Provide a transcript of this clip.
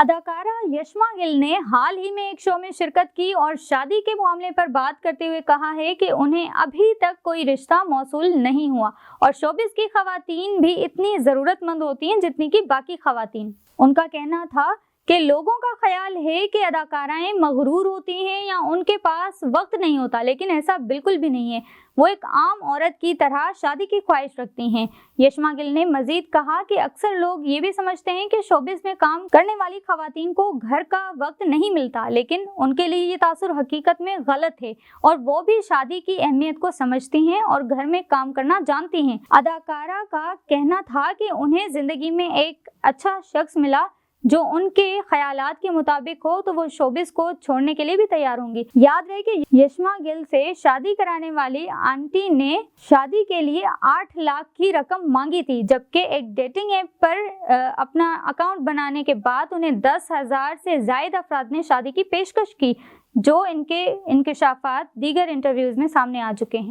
अदाकारा यशमा गिल ने हाल ही में एक शो में शिरकत की और शादी के मामले पर बात करते हुए कहा है कि उन्हें अभी तक कोई रिश्ता मौसूल नहीं हुआ और शोबिज़ की खवातीन भी इतनी ज़रूरतमंद होती हैं जितनी कि बाकी खवातीन। उनका कहना था कि लोगों का ख्याल है कि अदाकाराएं मगरूर होती हैं या उनके पास वक्त नहीं होता, लेकिन ऐसा बिल्कुल भी नहीं है। वो एक आम औरत की तरह शादी की ख्वाहिश रखती हैं। यशमा गिल ने मजीद कहा कि अक्सर लोग ये भी समझते हैं कि शोबिज़ में काम करने वाली खवातीन को घर का वक्त नहीं मिलता, लेकिन उनके लिए ये तासुर हकीकत में गलत है और वो भी शादी की अहमियत को समझती हैं और घर में काम करना जानती हैं। अदाकारा का कहना था कि उन्हें ज़िंदगी में एक अच्छा शख्स मिला जो उनके ख्यालात के मुताबिक हो तो वो शोबिज़ को छोड़ने के लिए भी तैयार होंगी। याद रहे कि यशमा गिल से शादी कराने वाली आंटी ने शादी के लिए 8 लाख की रकम मांगी थी, जबकि एक डेटिंग ऐप पर अपना अकाउंट बनाने के बाद उन्हें 10,000 से ज़ायद अफराद ने शादी की पेशकश की, जो इनके इंकशाफात दीगर इंटरव्यूज़ में सामने आ चुके हैं।